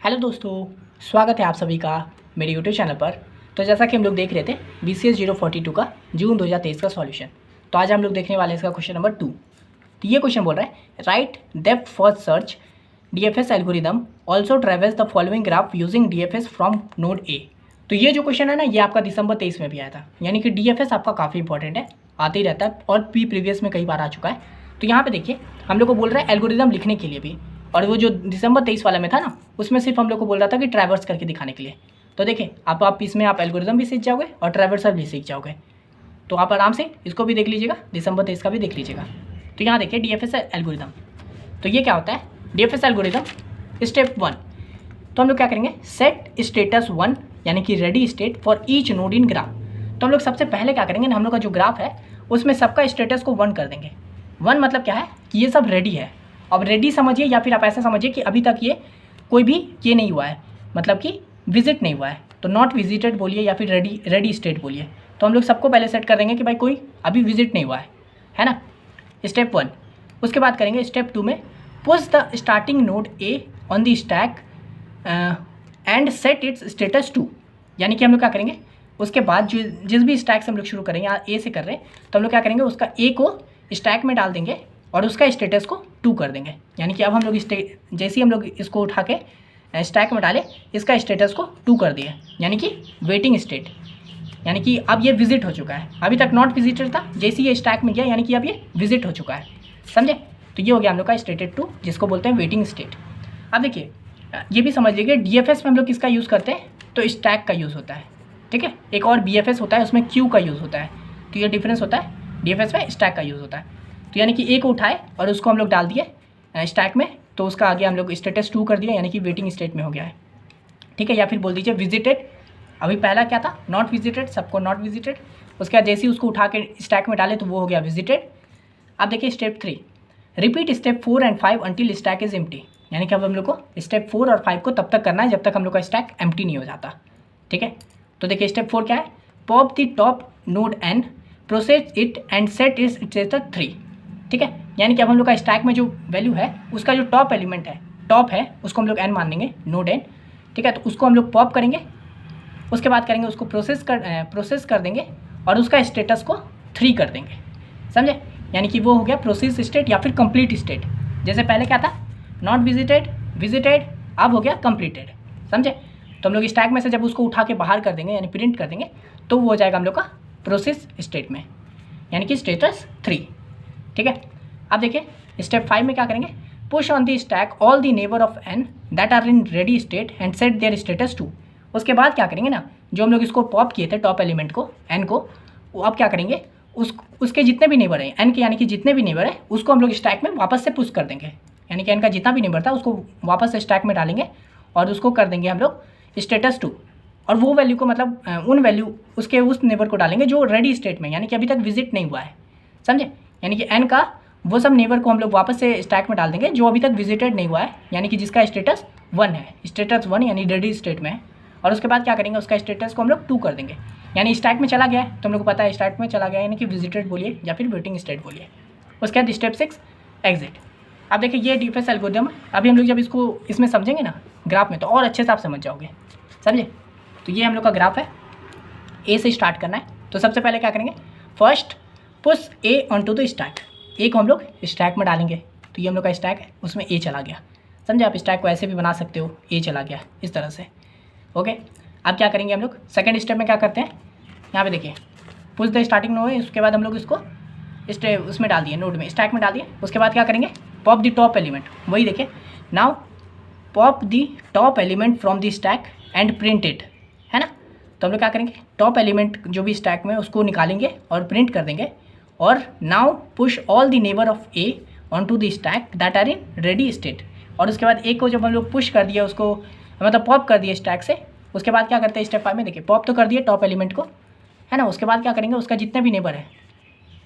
Hello दोस्तों, स्वागत है आप सभी का मेरे यूट्यूब चैनल पर। तो जैसा कि हम लोग देख रहे थे BCS 042 का जून 2023 का सॉल्यूशन। तो आज हम लोग देखने वाले हैं इसका क्वेश्चन नंबर 2। तो ये क्वेश्चन बोल रहा है right depth first search DFS algorithm also travels the following graph using DFS from node A. तो ये जो क्वेश्चन है ना, ये आपका दिसंबर 23 में भी आया था, यानी कि DFS आपका काफ़ी इंपॉर्टेंट है, आते ही रहता है और प्रीवियस में कई बार आ चुका है। तो यहाँ पे देखिए हम लोग को बोल रहा है एल्गोरिदम लिखने के लिए भी, और वो जो दिसंबर 23 वाला में था ना, उसमें सिर्फ हम लोग को बोल रहा था कि ट्रैवर्स करके दिखाने के लिए। तो देखिए आप इसमें आप एल्गोरिदम भी सीख जाओगे और ट्रैवर्सर भी सीख जाओगे। तो आप आराम से इसको भी देख लीजिएगा, दिसंबर 23 का भी देख लीजिएगा। तो यहाँ देखिए DFS एल्गोरिदम, तो ये क्या होता है DFS एल्गोरिदम स्टेप 1। तो हम लोग क्या करेंगे, सेट स्टेटस 1 यानी कि ready state for each node in graph. तो हम लोग सबसे पहले क्या करेंगे ना, हम लोग का जो ग्राफ है उसमें सबका स्टेटस को 1 कर देंगे। 1 मतलब क्या है कि ये सब रेडी है। अब रेडी समझिए या फिर आप ऐसा समझिए कि अभी तक ये कोई भी ये नहीं हुआ है, मतलब कि विजिट नहीं हुआ है। तो नॉट विजिटेड बोलिए या फिर रेडी स्टेट बोलिए। तो हम लोग सबको पहले सेट कर देंगे कि भाई कोई अभी विजिट नहीं हुआ है ना, स्टेप 1। उसके बाद करेंगे स्टेप 2 में push the starting node A on the stack and set it's status 2। यानी कि हम लोग क्या करेंगे, उसके बाद जो जिस भी स्टैक से हम लोग शुरू करेंगे, यहाँ ए से कर रहे हैं, तो हम लोग क्या करेंगे उसका ए को स्टैक में डाल देंगे और उसका स्टेटस को 2 कर देंगे। यानी कि अब हम लोग जैसे ही हम लोग इसको उठा के स्टैक में डाले, इसका स्टेटस को 2 कर दिए, यानी कि वेटिंग स्टेट, यानी कि अब ये विजिट हो चुका है। अभी तक नॉट विजिटेड था, जैसे ही ये स्टैक में गया यानी कि अब ये विजिट हो चुका है, समझे। तो ये हो गया हम लोग का स्टेटेड 2, जिसको बोलते हैं वेटिंग स्टेट। अब देखिए ये भी समझ लीजिए DFS में हम लोग किसका यूज़ करते हैं, तो स्टैक का यूज़ होता है, ठीक है। एक और BFS होता है, उसमें क्यू का यूज़ होता है। तो ये डिफरेंस होता है, DFS में स्टैक का यूज़ होता है। तो यानी कि ए को उठाए और उसको हम लोग डाल दिए स्टैक में, तो उसका आगे हम लोग स्टेटस 2 कर दिया, यानी कि वेटिंग स्टेट में हो गया है, ठीक है। या फिर बोल दीजिए विजिटेड। अभी पहला क्या था, नॉट विजिटेड, सबको नॉट विजिटेड। उसके बाद जैसे ही उसको उठा के स्टैक में डाले तो वो हो गया विजिटेड। अब देखिए step 3, repeat step 4 and 5 until stack is empty. यानी कि अब हम लोग को स्टेप 4 और 5 को तब तक करना है जब तक हम लोग का स्टैक एम्प्टी नहीं हो जाता, ठीक है। तो देखिए स्टेप 4 क्या है, pop the top node N, process it and set its status 3, ठीक है। यानी कि अब हम लोग का स्टैक में जो वैल्यू है, उसका जो टॉप एलिमेंट है, टॉप है, उसको हम लोग एन मान लेंगे, नोड एन, ठीक है। तो उसको हम लोग पॉप करेंगे, उसके बाद करेंगे उसको प्रोसेस कर देंगे और उसका स्टेटस को 3 कर देंगे, समझे। यानी कि वो हो गया प्रोसेस स्टेट या फिर कंप्लीट स्टेट। जैसे पहले क्या था, नॉट विजिटेड, विजिटेड, अब हो गया कंप्लीटेड, समझे। तो हम लोग स्टैक में से जब उसको उठा के बाहर कर देंगे यानी प्रिंट कर देंगे, तो वो हो जाएगा हम लोग का प्रोसेस स्टेट में, यानी कि स्टेटस 3, ठीक है। अब देखिए स्टेप 5 में क्या करेंगे, push on the stack all the neighbour of N that are in ready state and set their status 2। उसके बाद क्या करेंगे ना, जो हम लोग इसको पॉप किए थे टॉप एलिमेंट को, एन को, वो अब क्या करेंगे उसके जितने भी नेबर हैं एन के, यानी कि जितने भी नेबर है उसको हम लोग स्टैक में वापस से पुश कर देंगे। यानी कि एन का जितना भी नेबर था उसको वापस से स्टैक में डालेंगे और उसको कर देंगे हम लोग स्टेटस 2। और वो वैल्यू को मतलब उन वैल्यू उसके उस नेबर को डालेंगे जो रेडी स्टेट में, यानी कि अभी तक विजिट नहीं हुआ है, समझे। यानी कि एन का वो सब नेबर को हम लोग वापस से स्टैक में डाल देंगे जो अभी तक विजिटेड नहीं हुआ है, यानी कि जिसका स्टेटस 1 है, स्टेटस 1 यानी रेडी स्टेट में है। और उसके बाद क्या करेंगे, उसका स्टेटस को हम लोग 2 कर देंगे, यानी स्टैक में चला गया है, तो हम लोग को पता है स्टैक में चला गया है, यानी कि विजिटेड बोलिए या फिर वेटिंग स्टेट बोलिए। उसके बाद स्टेप 6 एग्जिट। अब देखिए ये DFS एल्गोरिथम, अभी हम लोग जब इसको इसमें समझेंगे ना ग्राफ में, तो और अच्छे से आप समझ जाओगे, समझे। तो ये हम लोग का ग्राफ है, ए से स्टार्ट करना है। तो सबसे पहले क्या करेंगे, first push A on to the stack, A को हम लोग स्टैक में डालेंगे। तो ये हम लोग का स्टैक है, उसमें ए चला गया, समझे। आप स्टैक को ऐसे भी बना सकते हो, ए चला गया इस तरह से, ओके। अब क्या करेंगे हम लोग, सेकंड स्टेप में क्या करते हैं, यहाँ पे देखिए पुश द स्टार्टिंग नोड है, उसके बाद हम लोग इसको उसमें डाल दिए, नोड में, स्टैक में डाल दिए। उसके बाद क्या करेंगे, पॉप द टॉप एलिमेंट, वही देखिए now pop the top element from the stack and print it, है ना। तो हम लोग क्या करेंगे, टॉप एलिमेंट जो भी स्टैक में उसको निकालेंगे और प्रिंट कर देंगे। और now push all the neighbour of A on to the stack that are in ready state. और उसके बाद ए को जब हम लोग पुश कर दिया, उसको मतलब पॉप कर दिया स्टैक से, उसके बाद क्या करते हैं स्टेप 5 में, देखिए पॉप तो कर दिए टॉप एलिमेंट को, है ना। उसके बाद क्या करेंगे, उसका जितने भी नेबर है,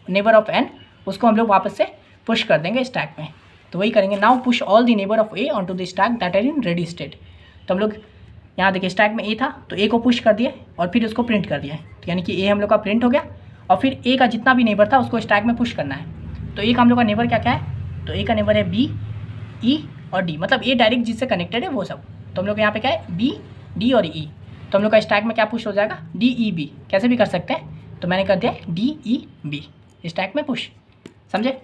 नेबर ऑफ एन, उसको हम लोग वापस से पुश कर देंगे स्टैक में। तो वही करेंगे, now push all the neighbour of A on to the stack that are in ready state. तो हम लोग यहाँ देखिए स्टैक में ए था, तो ए को पुश कर दिए और फिर उसको प्रिंट कर दिया, तो यानी कि ए हम लोग का प्रिंट हो गया। और फिर ए का जितना भी नेबर था उसको स्टैक में पुश करना है। तो ए का हम लोग का नेबर क्या क्या है, तो ए का नेबर है बी, ई और डी, मतलब ए डायरेक्ट जिससे कनेक्टेड है वो सब, तो हम लोग यहाँ पे क्या है बी डी और ई, तो हम लोग का स्टैक में क्या पुश हो जाएगा डी ई बी, कैसे भी कर सकते हैं, तो मैंने कर दिया डी ई बी स्टैक में पुश, समझे।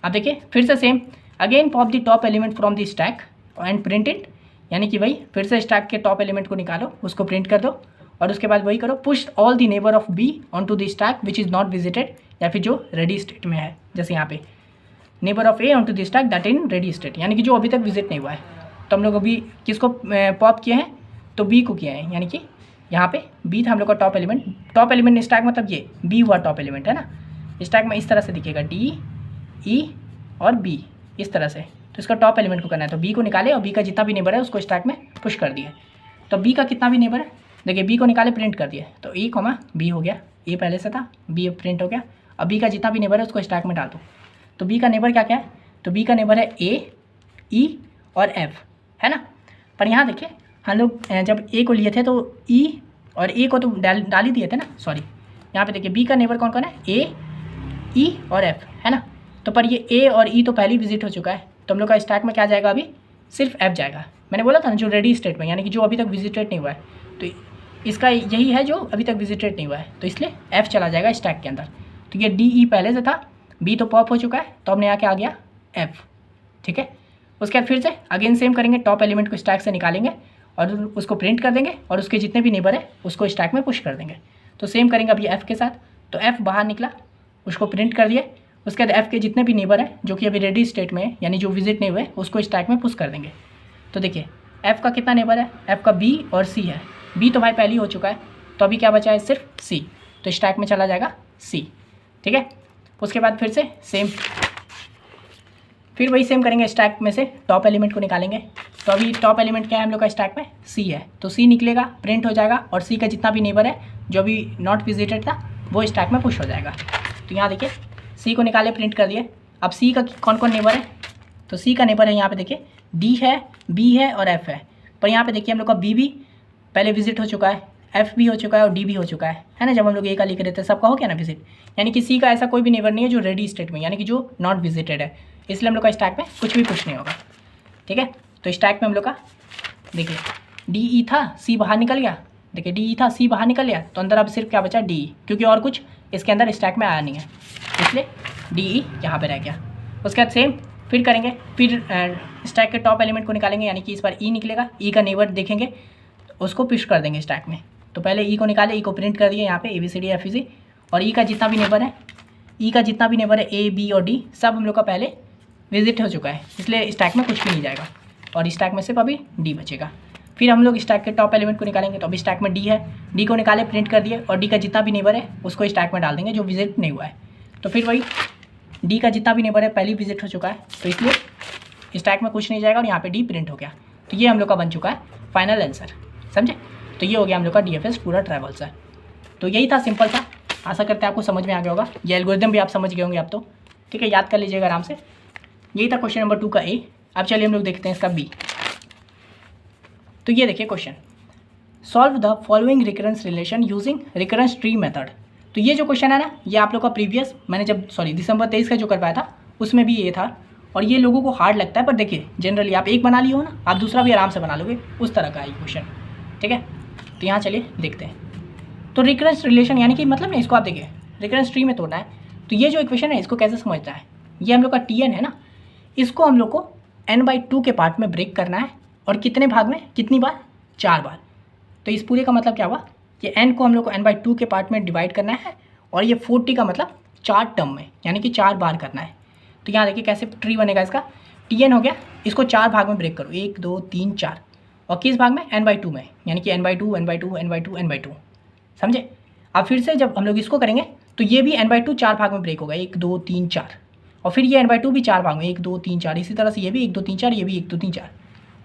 अब देखिए फिर से same again pop the top element from the stack and print it, यानी कि वही फिर से स्टैक के टॉप एलिमेंट को निकालो, उसको प्रिंट कर दो और उसके बाद वही करो push all the neighbour of B on to the stack which is not visited, या फिर जो रेडी स्टेट में है, जैसे यहाँ पे neighbour of A on to the stack that in ready state, यानी कि जो अभी तक विजिट नहीं हुआ है। तो हम लोग अभी किसको पॉप किए हैं, तो बी को किया है, यानी कि यहाँ पे बी था हम लोग का टॉप एलिमेंट स्टैक मतलब ये बी हुआ टॉप एलिमेंट है ना, स्टैक में इस तरह से दिखेगा डी ई और बी इस तरह से, तो इसका टॉप एलिमेंट को करना है, तो बी को निकाले और बी का जितना भी नेबर है उसको स्टैक में पुश कर दिए। तो बी का कितना भी नेबर है देखिए बी को निकाले प्रिंट कर दिए, तो ए कॉमा बी हो गया, ए पहले से था बी प्रिंट हो गया, अब बी का जितना भी नेबर है उसको स्टैक में डाल दो। तो बी का नेबर क्या क्या है, तो बी का नेबर है ए ई और एफ है ना, पर यहाँ देखिए हम लोग जब ए को लिए थे तो ई और ए को तो डाल ही दिए थे ना, सॉरी यहाँ पे देखिए बी का नेबर कौन कौन है ए ई और एफ है ना, तो पर ये ए और ई तो पहले ही विजिट हो चुका है, तो हम लोग का स्टैक में क्या जाएगा अभी सिर्फ एफ जाएगा, मैंने बोला था ना जो रेडी स्टेट में, यानी कि जो अभी तक विजिटेड नहीं हुआ है, तो इसका यही है जो अभी तक विजिटेड नहीं हुआ है, तो इसलिए एफ चला जाएगा स्टैक के अंदर। तो ये डी ई पहले से था, बी तो पॉप हो चुका है, तो हमने यहाँ क्या आ गया एफ, ठीक है। उसके बाद फिर से अगेन सेम करेंगे, टॉप एलिमेंट को स्टैक से निकालेंगे और उसको प्रिंट कर देंगे और उसके जितने भी नेबर है उसको स्टैक में पुश कर देंगे। तो सेम करेंगे अभी एफ़ के साथ, तो एफ़ बाहर निकला उसको प्रिंट कर दिए, उसके बाद एफ़ के जितने भी नेबर हैं जो कि अभी रेडी स्टेट में है, यानी जो विजिट नहीं हुए उसको स्टैक में पुश कर देंगे। तो देखिए एफ़ का कितना नेबर है, एफ़ का बी और सी है, बी तो भाई पहले ही हो चुका है, तो अभी क्या बचा है सिर्फ सी, तो स्टैक में चला जाएगा सी, ठीक है। उसके बाद फिर से सेम, फिर वही सेम करेंगे, स्टैक में से टॉप एलिमेंट को निकालेंगे, तो अभी टॉप एलिमेंट क्या है हम लोग का स्टैक में सी है, तो सी निकलेगा प्रिंट हो जाएगा और सी का जितना भी नेबर है जो अभी नॉट विजिटेड था वो स्टैक में पुश हो जाएगा। तो यहाँ देखिए सी को निकाले प्रिंट कर दिए, अब सी का कौन कौन नेबर है, तो सी का नेबर है यहाँ पे देखिए डी है, बी है और एफ़ है, पर यहाँ पे देखिए हम लोग का बी भी पहले विजिट हो चुका है, एफ़ भी हो चुका है और डी भी हो चुका है ना, जब हम लोग ए का लिख रहे थे सबका हो गया ना विजिट, यानी कि सी का ऐसा कोई भी नेबर नहीं है जो रेडी स्टेट में, यानी कि जो नॉट विजिटेड है, इसलिए हम लोग का स्टैक में कुछ भी पुश नहीं होगा, ठीक है। तो स्टैक में हम लोग का देखिए डी ई था, सी बाहर निकल गया, देखिए डी ई था, सी बाहर निकल गया, तो अंदर अब सिर्फ क्या बचा डी ई, क्योंकि और कुछ इसके अंदर स्टैक में आया नहीं है, इसलिए डी ई यहाँ पे रह गया। उसके बाद सेम फिर करेंगे, फिर स्टैक के टॉप एलिमेंट को निकालेंगे, यानी कि इस बार ई निकलेगा, ई का नेबर देखेंगे उसको पुश कर देंगे स्टैक में। तो पहले ई को निकाले, ई को प्रिंट कर दिए यहाँ पे A B C D F E C, और ई का जितना भी नेबर है, ई का जितना भी नेबर है ए बी और डी सब हम लोग का पहले विजिट हो चुका है, इसलिए स्टैक में कुछ भी नहीं जाएगा और स्टैक में सिर्फ अभी डी बचेगा। फिर हम लोग स्टैक के टॉप एलिमेंट को निकालेंगे, तो अभी स्टैक में डी है, डी को निकाले प्रिंट कर दिए और डी का जितना भी नेबर है उसको स्टैक में डाल देंगे जो विजिट नहीं हुआ है। तो फिर वही डी का जितना भी नेबर है पहले ही विजिट हो चुका है, तो इसलिए स्टैक में कुछ नहीं जाएगा और यहाँ पे डी प्रिंट हो गया। तो ये हम लोग का बन चुका है फाइनल आंसर, समझे। तो ये हो गया हम लोग का DFS पूरा ट्रैवल्स। तो यही था, सिंपल था, आशा करते हैं आपको समझ में आ गया होगा, ये एल्गोरिथम भी आप समझ गए होंगे अब तो, ठीक है, याद कर लीजिएगा आराम से। यही था क्वेश्चन नंबर 2 का ए। अब चलिए हम लोग देखते हैं इसका बी। तो ये देखिए question, solve the following recurrence relation using recurrence tree method. तो ये जो क्वेश्चन है ना, ये आप लोग का प्रीवियस मैंने दिसंबर 23 का जो करवाया था उसमें भी ये था, और ये लोगों को हार्ड लगता है, पर देखिए जनरली आप एक बना लिए हो ना, आप दूसरा भी आराम से बना लोगे, उस तरह का है ये क्वेश्चन, ठीक है। तो यहाँ चलिए देखते हैं। तो रिकरेंस रिलेशन यानी कि मतलब ना, इसको आप देखिए रिकरेंस ट्री में तोड़ना है, तो ये जो इक्वेशन है इसको कैसे समझना है, ये हम लोग का Tn है ना, इसको हम लोग को n/2 के पार्ट में ब्रेक करना है, और कितने भाग में, कितनी बार, 4 बार। तो इस पूरे का मतलब क्या हुआ, ये n को हम लोग को n/2 के पार्ट में डिवाइड करना है, और ये 40 का मतलब 4 टर्म में, यानी कि 4 बार करना है। तो यहाँ देखिए कैसे ट्री बनेगा इसका, Tn हो गया, इसको 4 भाग में ब्रेक करो, 1 2 3 4, और किस भाग में, n/2 में, यानी कि n/2 n/2 n/2 n/2, समझे। अब फिर से जब हम लोग इसको करेंगे तो ये भी n/2 4 भाग में ब्रेक होगा, 1 2 3 4, और फिर ये n/2 भी 4 भाग में, 1 2 3 4, इसी तरह से ये भी 1 2 3 4, ये भी 1 2 3 4,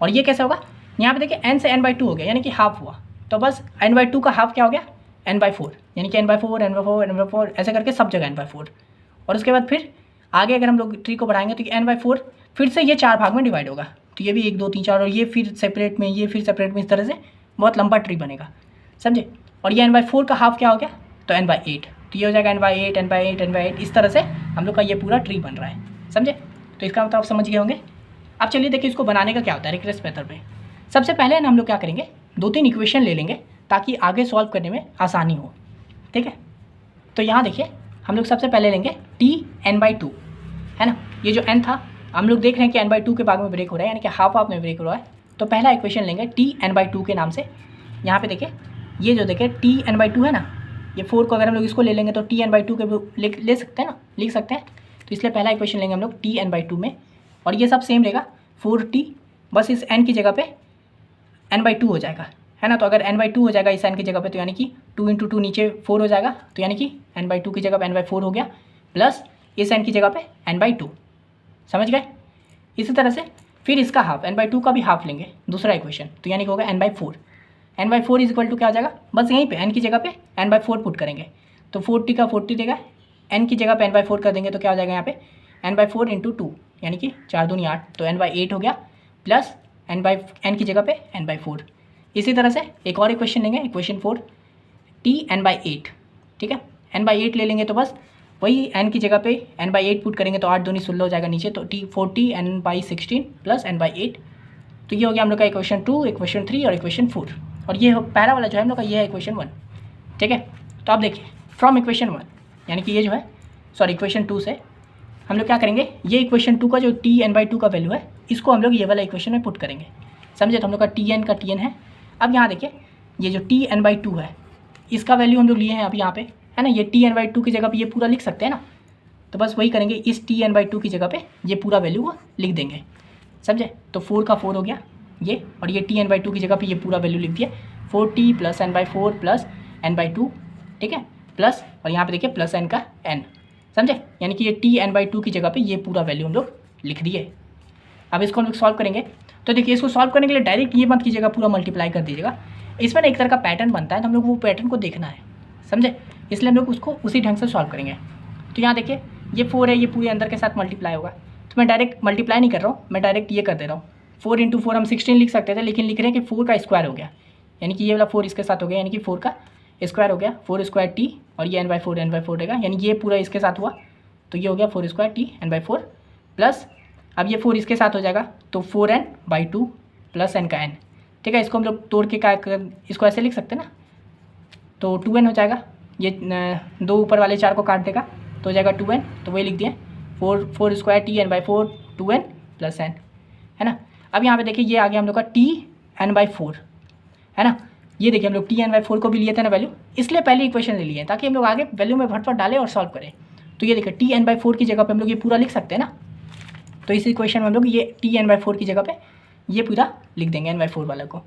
और ये कैसे होगा, यहाँ पे देखिए n से n/2 हो गया, यानी कि हाफ हुआ, तो बस n/2 का हाफ क्या हो गया, n/4, यानी कि n/4 n/4 n/4 ऐसे करके सब जगह n/4। और उसके बाद फिर आगे अगर हम लोग ट्री को बढ़ाएंगे तो n/4 फिर से ये 4 भाग में डिवाइड होगा, तो ये भी 1 2 3 4, और ये फिर सेपरेट में, ये फिर सेपरेट में, इस तरह से बहुत लंबा ट्री बनेगा, समझे। और ये n/4 का हाफ क्या हो गया, तो n/8, तो ये हो जाएगा n/8 n/8 n/8, इस तरह से हम लोग का ये पूरा ट्री बन रहा है, समझे। तो इसका मतलब आप समझ गए होंगे। अब चलिए देखिए इसको बनाने का क्या होता है रिकरेंस मेथड में। सबसे पहले ना हम लोग क्या करेंगे, 2-3 इक्वेशन ले लेंगे ताकि आगे सॉल्व करने में आसानी हो, ठीक है। तो यहाँ देखिए हम लोग सबसे पहले लेंगे Tn/2, है ना। ये जो n था हम लोग देख रहे हैं कि n/2 के भाग में ब्रेक हो रहा है, यानी कि हाफ में ब्रेक हो रहा है। तो पहला इक्वेशन लेंगे Tn/2 के नाम से। यहाँ पे देखिए ये जो देखिए Tn/2 है ना, ये 4 को अगर हम लोग इसको ले लेंगे तो Tn/2 के ले सकते हैं ना, लिख सकते हैं। तो इसलिए पहला इक्वेशन लेंगे हम लोग Tn/2 में, और ये सब सेम रहेगा 4t, बस इस n की जगह पे n/2 हो जाएगा, है ना। तो अगर n/2 हो जाएगा इस n की जगह पे, तो यानी कि 2 × 2 नीचे 4 हो जाएगा, तो यानी कि n/2 की जगह पे n/4 हो गया, प्लस इस n की जगह पे n/2, समझ गए। इसी तरह से फिर इसका हाफ n/2 का भी हाफ लेंगे, दूसरा इक्वेशन, तो यानी कि होगा n/4। n/4 is equal to क्या हो जाएगा, बस यहीं पे n की जगह पे n/4 पुट करेंगे, तो 40 का 40 देगा, n की जगह पे n/4 कर देंगे तो क्या हो जाएगा यहाँ पे n/4 × 2, यानी कि 4 दूनी 8, तो n/8 हो गया, प्लस n की जगह पे n/4। इसी तरह से एक और इक्वेशन लेंगे, इक्वेशन 4 Tn/8, ठीक है। n/8 ले लेंगे तो बस वही n की जगह पे n/8 पुट करेंगे तो 8 दूनी 16 हो जाएगा नीचे, तो T40 n/16 प्लस n/8। तो ये हो गया हम लोग का इक्वेशन 2, इक्वेशन 3 और इक्वेशन 4, और ये पहला वाला जो है हम लोग का ये है इक्वेशन 1, ठीक है। तो आप देखिए फ्रॉम इक्वेशन 1, यानी कि ये जो है इक्वेशन 2 से हम लोग क्या करेंगे, ये इक्वेशन 2 का जो Tn/2 का वैल्यू है इसको हम लोग ये वाला इक्वेशन में पुट करेंगे, समझे। तो हम लोग का Tn का Tn है। अब यहाँ देखिए ये जो Tn/2 है इसका वैल्यू हम लोग लिए हैं अभी यहाँ पे, है ना। ये Tn/2 की जगह पे ये पूरा लिख सकते हैं ना, तो बस वही करेंगे, इस Tn/2 की जगह पे ये पूरा वैल्यू लिख देंगे, समझे। तो 4 का 4 हो गया ये, और ये Tn/2 की जगह पे ये पूरा वैल्यू लिख दिया 4t plus n/4 plus n/2, ठीक है, प्लस और यहाँ पे देखिए प्लस n का n, समझे। यानी कि ये Tn/2 की जगह पे ये पूरा वैल्यू हम लोग लिख दिए। अब इसको हम लोग सॉल्व करेंगे, तो देखिए इसको सॉल्व करने के लिए डायरेक्ट ये मत कीजिएगा, पूरा मल्टीप्लाई कर दीजिएगा। इसमें ना एक तरह का पैटर्न बनता है, तो हम लोग वो पैटर्न को देखना है, समझे। इसलिए हम लोग उसको उसी ढंग से सॉल्व करेंगे। तो यहाँ देखिए ये 4 है, ये पूरे अंदर के साथ मल्टीप्लाई होगा, तो मैं डायरेक्ट मल्टीप्लाई नहीं कर रहा हूँ, मैं डायरेक्ट ये कर दे रहा हूँ। 4 × 4 हम 16 लिख सकते थे, लेकिन लिख रहे हैं कि 4 का स्क्वायर हो गया, यानी कि ये वाला 4 इसके साथ हो गया, यानी कि 4 का स्क्वायर हो गया, 4² t, और ये n/4 रहेगा, यानी ये पूरा इसके साथ हुआ, तो ये हो गया 4² t n/4, प्लस अब ये 4 इसके साथ हो जाएगा, तो 4n/2 प्लस n का n, ठीक है। इसको हम लोग तोड़ के क्या इसको ऐसे लिख सकते हैं ना, तो 2n हो जाएगा, ये 2 ऊपर वाले 4 को काट देगा तो हो जाएगा 2n, तो वही लिख दिए 4² t n/4 2n plus n, है ना। अब यहाँ पे देखिए ये आ गया हम लोग का Tn/4, है ना। ये देखिए हम लोग Tn/4 को भी लिए थे ना वैल्यू, इसलिए पहली इक्वेशन ले लिए ताकि हम लोग आगे वैल्यू में फटफट डालें और सॉल्व करें। तो ये देखिए Tn/4 की जगह पे हम लोग ये पूरा लिख सकते हैं ना, तो इस इक्वेशन में हम लोग ये Tn/4 की जगह पे ये पूरा लिख देंगे n/4 वाला को,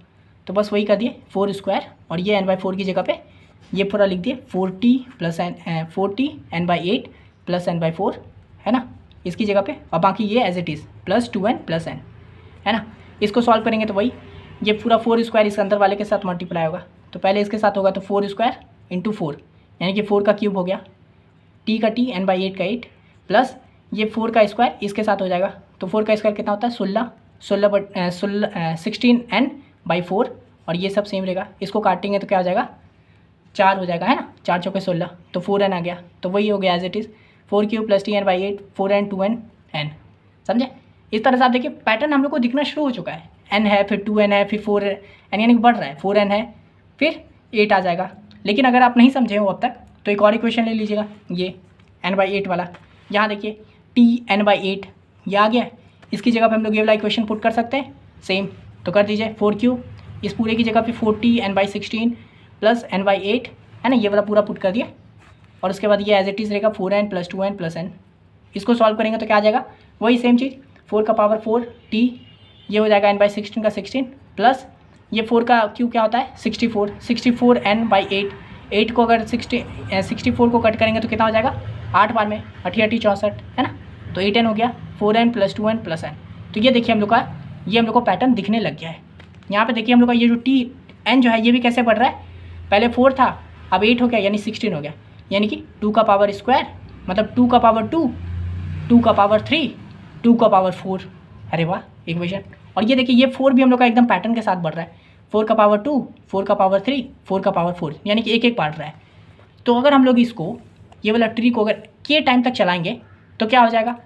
तो बस वही कर दिए 4² और ये n/4 की जगह पे ये पूरा लिख दिए 40 n/8 प्लस n/4, है ना, इसकी जगह पे, और बाकी ये as it is plus 2n plus n, है ना। इसको सॉल्व करेंगे तो वही ये पूरा 4² इस अंदर वाले के साथ मल्टीप्लाई होगा, तो पहले इसके साथ होगा तो 4² × 4, यानी कि 4 का क्यूब हो गया, t का t n/8 का 8, प्लस ये 4 का स्क्वायर इसके साथ हो जाएगा, तो 4 का स्क्वायर कितना होता है 16n/4, और ये सब सेम रहेगा, इसको काटेंगे तो क्या हो जाएगा 4 हो जाएगा, है ना, 4 चौके 16, तो 4n आ गया, तो वही हो गया as it is 4³ plus Tn/8 4n 2n n, समझे। इस तरह से आप देखिए पैटर्न हम लोग को दिखना शुरू हो चुका है, n है, फिर 2n है, फिर 4n, यानी कि बढ़ रहा है, 4n है, फिर 8 आ जाएगा। लेकिन अगर आप नहीं समझे हो अब तक तो एक और इक्वेशन ले लीजिएगा, ये n/8 वाला। यहाँ देखिए Tn/8 ये आ गया, इसकी जगह पे हम लोग ये वाला इक्वेशन पुट कर सकते हैं, सेम, तो कर दीजिए 4³ इस पूरे की जगह पे 40 n/16 प्लस n/8, है ना, ये वाला पूरा पुट कर दिया, और उसके बाद ये एज इट इज़ रहेगा 4n plus 2n plus n। इसको सॉल्व करेंगे तो क्या आ जाएगा, वही सेम चीज़ 4 का पावर 4 t, ये हो जाएगा n/16 का 16, प्लस ये 4 का क्यूब क्या होता है 64 n/8, 8 को अगर 64 को कट करेंगे तो कितना हो जाएगा 8 बार में 8 64, है ना, तो 8n हो गया 4n plus 2n plus n। तो ये देखिए हम लोग का ये हम लोग को पैटर्न दिखने लग गया है। यहाँ पे देखिए हम लोग का ये जो Tn जो है ये भी कैसे बढ़ रहा है, पहले 4 था अब 8 हो गया, यानी 16 हो गया, यानी कि 2 का पावर स्क्वायर मतलब 2 का पावर 2, 2 का पावर 3, 2 का पावर 4, अरे वाह इक्वेशन। और ये देखिए ये 4 भी हम लोग का एकदम पैटर्न के साथ बढ़ रहा है, 4 का पावर 2, 4 का पावर 3, 4 का पावर 4, यानी कि एक एक बढ़ रहा है। तो अगर हम लोग इसको ये वाला ट्री को अगर के टाइम तक चलाएंगे तो क्या हो जाएगा,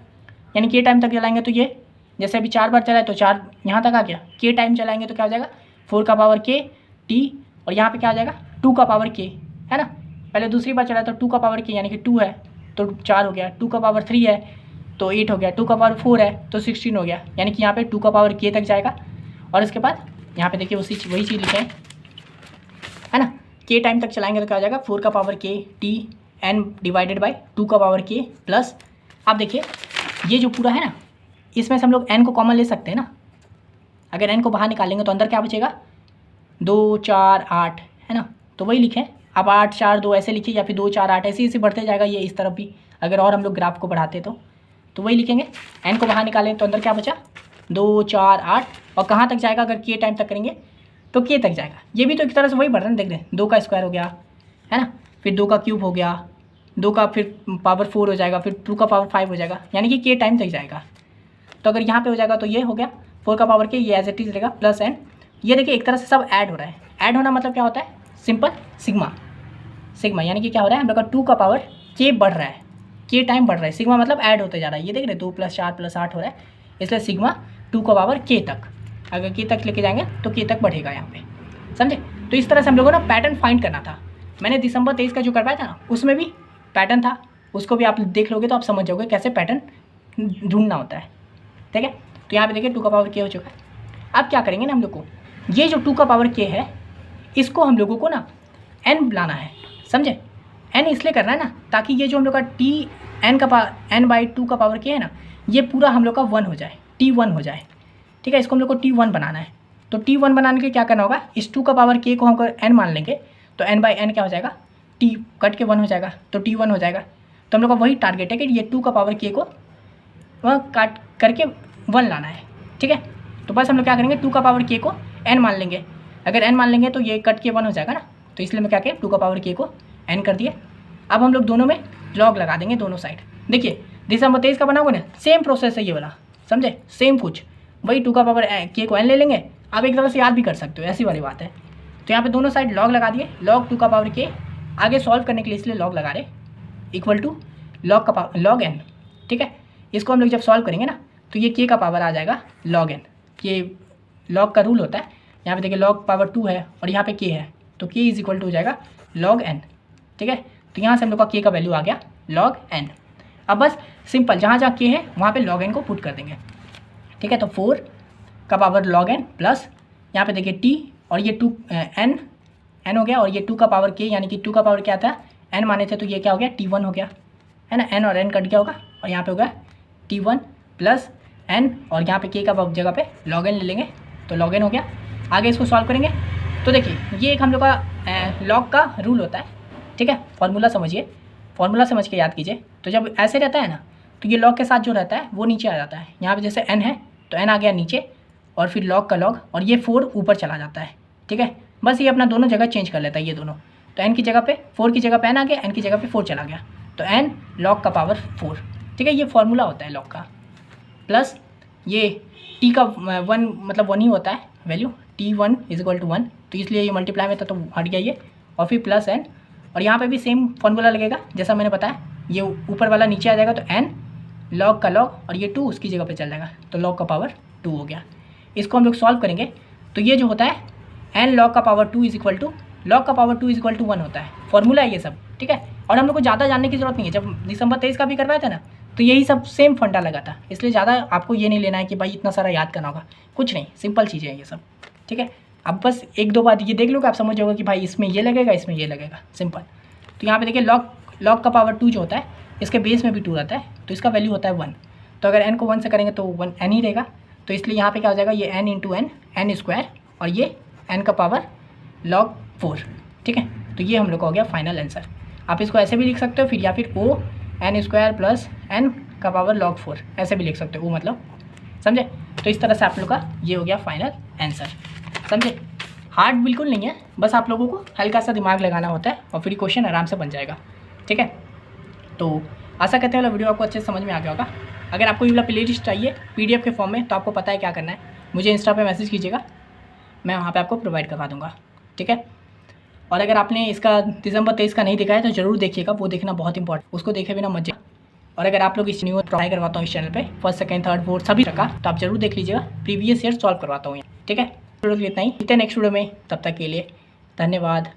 यानी के टाइम तक चलाएंगे तो ये जैसे अभी 4 बार चला है तो 4 यहाँ तक आ गया, के टाइम चलाएंगे तो क्या हो जाएगा 4 का पावर के टी, और यहाँ पे क्या आ जाएगा 2 का पावर के, है ना। पहले दूसरी बार चला तो 2 का पावर के यानी कि 2 है तो 4 हो गया, 2 का पावर 3 है तो 8 हो गया, 2 का पावर 4 है तो 16 हो गया, यानी कि यहाँ पे 2 का पावर के तक जाएगा। और इसके बाद यहाँ पे देखिए वही चीज़ लिखे है ना, के टाइम तक चलाएंगे तो क्या हो जाएगा 4 का पावर के टी एन डिवाइडेड बाई 2 का पावर के प्लस, आप देखिए ये जो पूरा है ना, इसमें से हम लोग एन को कॉमन ले सकते हैं ना। अगर एन को बाहर निकालेंगे तो अंदर क्या बचेगा 2 4 8, है ना। तो वही लिखें आप 8 4 2 ऐसे लिखिए, या फिर 2 4 8 ऐसे बढ़ते जाएगा ये इस तरफ भी, अगर और हम लोग ग्राफ को बढ़ाते तो वही लिखेंगे। एन को बाहर निकालें तो अंदर क्या बचा 2 4 8, और कहाँ तक जाएगा अगर के टाइम तक करेंगे तो के तक जाएगा। ये भी तो एक तरह से वही बढ़ रहा है, देख रहे हैं 2 का स्क्वायर हो गया, है ना, फिर 2 का क्यूब हो गया, 2 का फिर पावर 4 हो जाएगा, फिर 2 का पावर 5 हो जाएगा, यानी कि के टाइम तक जाएगा। तो अगर यहाँ पे हो जाएगा तो ये हो गया 4 का पावर के, ये एज इट इज रहेगा प्लस एन। ये देखिए एक तरह से सब ऐड हो रहा है। ऐड होना मतलब क्या होता है सिंपल सिग्मा, यानी कि क्या हो रहा है हम लोग का 2 का पावर के बढ़ रहा है, के टाइम बढ़ रहा है, सिग्मा मतलब ऐड होते जा रहा है। ये देख रहे 2 + 4 + 8 हो रहा है, इसलिए सिग्मा 2 का पावर के तक, अगर के तक लेके जाएंगे तो के तक बढ़ेगा यहाँ पे, समझे। तो इस तरह से हम लोगों को ना पैटर्न फाइंड करना था। मैंने दिसंबर 23 का जो करवाया था ना उसमें भी पैटर्न था, उसको भी आप देख लोगे तो आप समझ जाओगे कैसे पैटर्न ढूंढना होता है, ठीक है। तो यहाँ पे देखिए 2 का पावर के हो चुका है। अब क्या करेंगे ना हम लोग को, ये जो 2 का पावर के है इसको हम लोगों को ना n बुलाना है, समझे। n इसलिए करना है ना ताकि ये जो हम लोग का टी n/2 का पावर के है ना, ये पूरा हम लोग का 1 हो जाए, t1 हो जाए, ठीक है। इसको हम लोग को t1 बनाना है। तो t1 बनाने के क्या करना होगा, इस 2 का पावर के को हम n मान लेंगे तो n/n क्या हो जाएगा, t कट के 1 हो जाएगा तो t1 हो जाएगा। तो हम लोग का वही टारगेट है कि ये 2 का पावर के को वह काट करके 1 लाना है, ठीक है। तो बस हम लोग क्या करेंगे 2 का पावर के को n मान लेंगे, अगर n मान लेंगे तो ये कट के 1 हो जाएगा ना, तो इसलिए मैं क्या किया 2 का पावर के को n कर दिए। अब हम लोग दोनों में लॉग लगा देंगे दोनों साइड। देखिए दिसंबर 23 का बना होगा ना, सेम प्रोसेस है ये वाला, समझे, सेम कुछ वही 2 का पावर के को n ले लेंगे। आप एक तरह से याद भी कर सकते हो, ऐसी वाली बात है। तो यहाँ पे दोनों साइड लॉग लगा दिए, लॉग 2 का पावर के, आगे सॉल्व करने के लिए इसलिए लॉग लगा रहे, इक्वल टू लॉग n, ठीक है। इसको हम लोग जब सॉल्व करेंगे ना तो ये के का पावर आ जाएगा log n। ये लॉग का रूल होता है, यहाँ पे देखिए लॉग पावर 2 है और यहाँ पे के है तो के इज इक्वल टू हो जाएगा log n, ठीक है। तो यहाँ से हम लोग का के का वैल्यू आ गया log n। अब बस सिंपल जहाँ जहाँ के है वहाँ पे log n को पुट कर देंगे, ठीक है। तो 4 का पावर log n प्लस यहाँ पे देखिए t और ये 2 n हो गया, और ये 2 का पावर के यानी कि 2 का पावर क्या था n माने थे तो ये क्या हो गया t1 हो गया, है ना। n और n कट गया होगा और यहाँ पे होगा t1 प्लस n, और यहाँ पे k का जगह पे log n ले लेंगे तो log n हो गया। आगे इसको सॉल्व करेंगे तो देखिए ये एक हम लोग का लॉग का रूल होता है, ठीक है। फॉर्मूला समझिए, फॉर्मूला समझ के याद कीजिए। तो जब ऐसे रहता है ना तो ये लॉग के साथ जो रहता है वो नीचे आ जाता है। यहाँ पे जैसे n है तो n आ गया नीचे और फिर लॉग का लॉग, और ये 4 ऊपर चला जाता है, ठीक है। बस ये अपना दोनों जगह चेंज कर लेता है ये दोनों। तो n की जगह पे 4 की जगह पे n आ गया, n की जगह पे 4 चला गया तो n लॉग का पावर 4, ठीक है। ये फॉर्मूला होता है लॉग का। प्लस ये t का 1 मतलब 1 ही होता है value, t1 is equal to 1, तो इसलिए ये मल्टीप्लाई में था तो हट गया ये, और फिर प्लस n, और यहाँ पे भी सेम फॉर्मूला लगेगा जैसा मैंने बताया, ये ऊपर वाला नीचे आ जाएगा तो n लॉग का लॉग, और ये 2 उसकी जगह पे चल जाएगा तो लॉग का पावर 2 हो गया। इसको हम लोग सॉल्व करेंगे तो ये जो होता है n लॉग का power 2 is equal to log का पावर 2 इज इक्वल टू 1 होता है, फॉर्मूला है ये सब, ठीक है। और हम लोग को ज़्यादा जानने की जरूरत नहीं है। जब दिसंबर 23 का भी करवाया था ना तो यही सब सेम फंडा लगा था, इसलिए ज़्यादा आपको ये नहीं लेना है कि भाई इतना सारा याद करना होगा, कुछ नहीं, सिंपल चीज़ें हैं ये सब, ठीक है। अब बस 1-2 बार ये देख लो कि आप समझ जाओगे कि भाई इसमें ये लगेगा इसमें ये लगेगा, सिंपल। तो यहाँ पे देखिए लॉग का पावर 2 जो होता है इसके बेस में भी 2 रहता है तो इसका वैल्यू होता है 1। तो अगर n को 1 से करेंगे तो 1 n ही रहेगा, तो इसलिए यहाँ पे क्या हो जाएगा ये n इंटू n स्क्वायर, और ये n का पावर log 4, ठीक है। तो ये हम लोग का हो गया फाइनल आंसर। आप इसको ऐसे भी लिख सकते हो फिर, या फिर o n square plus n का पावर log 4 ऐसे भी लिख सकते हो, वो मतलब समझे। तो इस तरह से आप लोग का ये हो गया फाइनल आंसर, समझे। हार्ड बिल्कुल नहीं है, बस आप लोगों को हल्का सा दिमाग लगाना होता है और फिर क्वेश्चन आराम से बन जाएगा, ठीक है। तो आशा करते हैं वीडियो आपको अच्छे से समझ में आ गया होगा। अगर आपको ये वाला प्ले लिस्ट चाहिए PDF के फॉर्म में तो आपको पता है क्या करना है, मुझे इंस्टा पे मैसेज कीजिएगा, मैं वहाँ पे आपको प्रोवाइड करवा दूँगा, ठीक है। और अगर आपने इसका दिसंबर 23 का नहीं देखा है तो ज़रूर देखिएगा, वो देखना बहुत इंपॉर्टेंट, उसको देखे बिना मत जाइए, और अगर आप लोग इस न्यू ट्राई करवाता हूँ इस चैनल पे फर्स्ट सेकंड थर्ड फोर्थ सभी का, तो आप जरूर देख लीजिएगा, प्रीवियस ईयर सॉल्व करवाता हूँ। ठीक है, वीडियो इतना ही, मिलते हैं नेक्स्ट वीडियो में, तब तक के लिए धन्यवाद।